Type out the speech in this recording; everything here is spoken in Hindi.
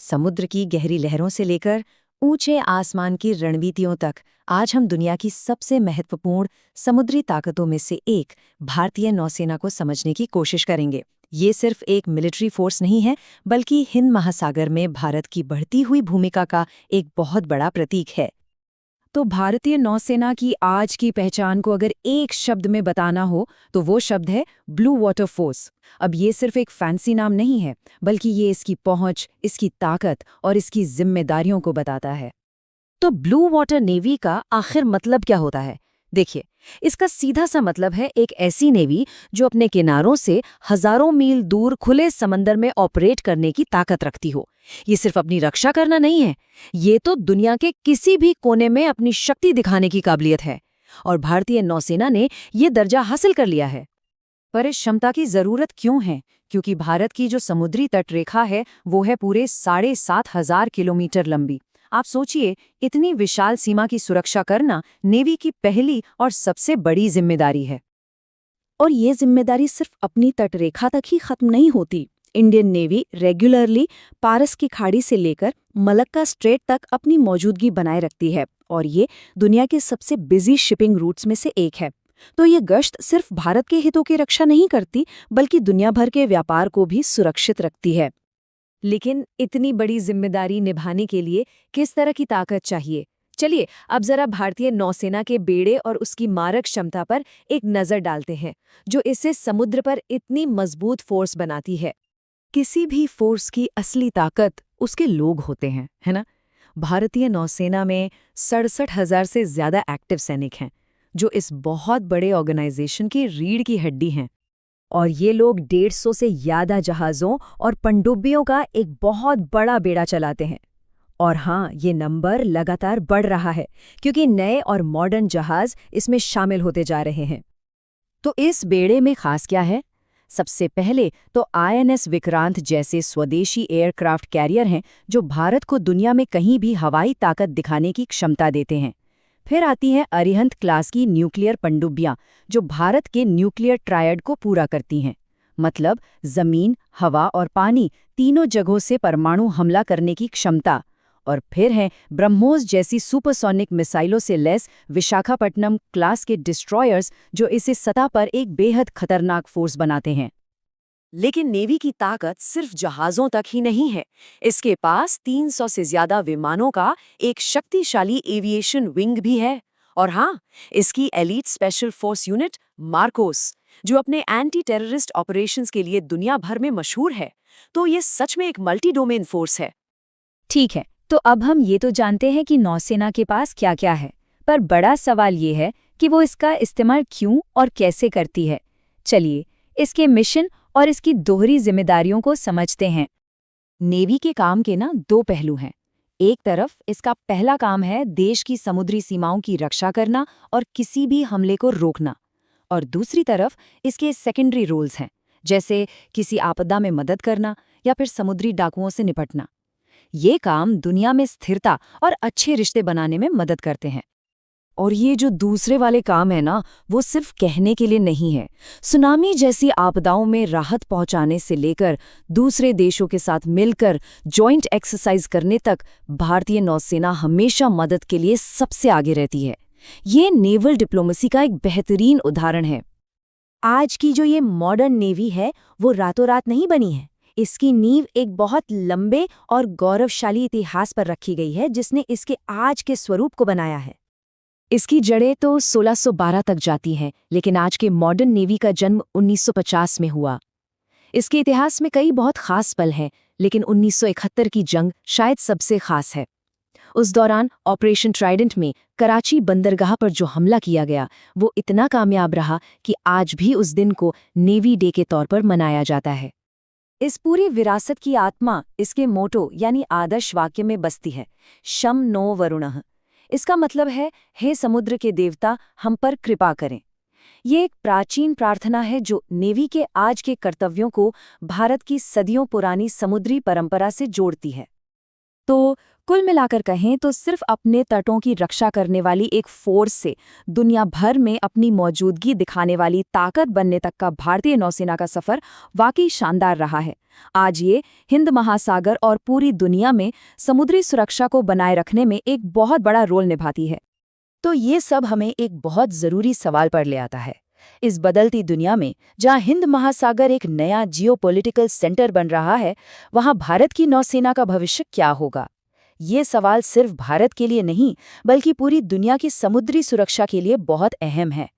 समुद्र की गहरी लहरों से लेकर ऊंचे आसमान की रणनीतियों तक, आज हम दुनिया की सबसे महत्वपूर्ण समुद्री ताकतों में से एक भारतीय नौसेना को समझने की कोशिश करेंगे। ये सिर्फ एक मिलिट्री फोर्स नहीं है, बल्कि हिंद महासागर में भारत की बढ़ती हुई भूमिका का एक बहुत बड़ा प्रतीक है। तो भारतीय नौसेना की आज की पहचान को अगर एक शब्द में बताना हो तो वो शब्द है ब्लू वाटर फोर्स। अब ये सिर्फ एक फैंसी नाम नहीं है, बल्कि ये इसकी पहुंच, इसकी ताकत और इसकी जिम्मेदारियों को बताता है। तो ब्लू वाटर नेवी का आखिर मतलब क्या होता है? देखिए, इसका सीधा सा मतलब है एक ऐसी नेवी जो अपने किनारों से हजारों मील दूर खुले समंदर में ऑपरेट करने की ताकत रखती हो। ये सिर्फ अपनी रक्षा करना नहीं है, ये तो दुनिया के किसी भी कोने में अपनी शक्ति दिखाने की काबिलियत है। और भारतीय नौसेना ने ये दर्जा हासिल कर लिया है। पर इस क्षमता की जरूरत क्यों है? क्योंकि भारत की जो समुद्री तटरेखा है वो है पूरे 7,500 किलोमीटर लंबी। आप सोचिए, इतनी विशाल सीमा की सुरक्षा करना नेवी की पहली और सबसे बड़ी जिम्मेदारी है। और ये जिम्मेदारी सिर्फ अपनी तटरेखा तक ही खत्म नहीं होती। इंडियन नेवी रेगुलरली पारस की खाड़ी से लेकर मलक्का स्ट्रेट तक अपनी मौजूदगी बनाए रखती है, और ये दुनिया के सबसे बिजी शिपिंग रूट्स में से एक है। तो ये गश्त सिर्फ भारत के हितों की रक्षा नहीं करती, बल्कि दुनिया भर के व्यापार को भी सुरक्षित रखती है। लेकिन इतनी बड़ी जिम्मेदारी निभाने के लिए किस तरह की ताकत चाहिए? चलिए अब जरा भारतीय नौसेना के बेड़े और उसकी मारक क्षमता पर एक नजर डालते हैं, जो इसे समुद्र पर इतनी मजबूत फोर्स बनाती है। किसी भी फोर्स की असली ताकत उसके लोग होते हैं, है ना? भारतीय नौसेना में 67,000 से ज्यादा एक्टिव सैनिक हैं, जो इस बहुत बड़े ऑर्गेनाइजेशन की रीढ़ की हड्डी हैं। और ये लोग 150 से ज्यादा जहाज़ों और पनडुब्बियों का एक बहुत बड़ा बेड़ा चलाते हैं। और हाँ, ये नंबर लगातार बढ़ रहा है, क्योंकि नए और मॉडर्न जहाज़ इसमें शामिल होते जा रहे हैं। तो इस बेड़े में खास क्या है? सबसे पहले तो INS विक्रांत जैसे स्वदेशी एयरक्राफ्ट कैरियर हैं, जो भारत को दुनिया में कहीं भी हवाई ताकत दिखाने की क्षमता देते हैं। फिर आती हैं अरिहंत क्लास की न्यूक्लियर पनडुब्बियां, जो भारत के न्यूक्लियर ट्रायड को पूरा करती हैं। मतलब जमीन, हवा और पानी तीनों जगहों से परमाणु हमला करने की क्षमता। और फिर हैं ब्रह्मोस जैसी सुपरसोनिक मिसाइलों से लैस विशाखापट्टनम क्लास के डिस्ट्रॉयर्स, जो इसे सतह पर एक बेहद खतरनाक फोर्स बनाते हैं। लेकिन नेवी की ताकत सिर्फ जहाज़ों तक ही नहीं है। इसके पास 300 से ज्यादा विमानों का एक शक्तिशाली एविएशन विंग भी है। और हाँ, इसकी elite special force unit Marcos, जो अपने एंटी टेररिस्ट ऑपरेशंस के लिए दुनिया भर में मशहूर है। तो ये सच में एक मल्टी डोमेन फोर्स है। ठीक है, तो अब हम ये तो जानते हैं कि नौसेना के पास क्या क्या है, पर बड़ा सवाल ये है कि वो इसका इस्तेमाल क्यों और कैसे करती है। चलिए इसके मिशन और इसकी दोहरी जिम्मेदारियों को समझते हैं। नेवी के काम के ना दो पहलू हैं। एक तरफ इसका पहला काम है देश की समुद्री सीमाओं की रक्षा करना और किसी भी हमले को रोकना। और दूसरी तरफ इसके सेकेंडरी रोल्स हैं, जैसे किसी आपदा में मदद करना या फिर समुद्री डाकुओं से निपटना। ये काम दुनिया में स्थिरता और अच्छे रिश्ते बनाने में मदद करते हैं। और ये जो दूसरे वाले काम है ना, वो सिर्फ कहने के लिए नहीं है। सुनामी जैसी आपदाओं में राहत पहुंचाने से लेकर दूसरे देशों के साथ मिलकर जॉइंट एक्सरसाइज करने तक, भारतीय नौसेना हमेशा मदद के लिए सबसे आगे रहती है। ये नेवल डिप्लोमेसी का एक बेहतरीन उदाहरण है। आज की जो ये मॉडर्न नेवी है, वो रातों रात नहीं बनी है। इसकी नींव एक बहुत लंबे और गौरवशाली इतिहास पर रखी गई है, जिसने इसके आज के स्वरूप को बनाया है। इसकी जड़ें तो 1612 तक जाती हैं, लेकिन आज के मॉडर्न नेवी का जन्म 1950 में हुआ। इसके इतिहास में कई बहुत खास पल हैं, लेकिन 1971 की जंग शायद सबसे खास है। उस दौरान ऑपरेशन ट्राइडेंट में कराची बंदरगाह पर जो हमला किया गया, वो इतना कामयाब रहा कि आज भी उस दिन को नेवी डे के तौर पर मनाया जाता है। इस पूरी विरासत की आत्मा इसके मोटो यानी आदर्श वाक्य में बसती है, शम नो वरुणः। इसका मतलब है, हे समुद्र के देवता, हम पर कृपा करें। ये एक प्राचीन प्रार्थना है जो नेवी के आज के कर्तव्यों को भारत की सदियों पुरानी समुद्री परंपरा से जोड़ती है। तो कुल मिलाकर कहें तो सिर्फ अपने तटों की रक्षा करने वाली एक फोर्स से दुनिया भर में अपनी मौजूदगी दिखाने वाली ताकत बनने तक का भारतीय नौसेना का सफर वाकई शानदार रहा है। आज ये हिंद महासागर और पूरी दुनिया में समुद्री सुरक्षा को बनाए रखने में एक बहुत बड़ा रोल निभाती है। तो ये सब हमें एक बहुत ज़रूरी सवाल पर ले आता है। इस बदलती दुनिया में जहां हिंद महासागर एक नया जियोपॉलिटिकल सेंटर बन रहा है, वहां भारत की नौसेना का भविष्य क्या होगा? ये सवाल सिर्फ भारत के लिए नहीं, बल्कि पूरी दुनिया की समुद्री सुरक्षा के लिए बहुत अहम है।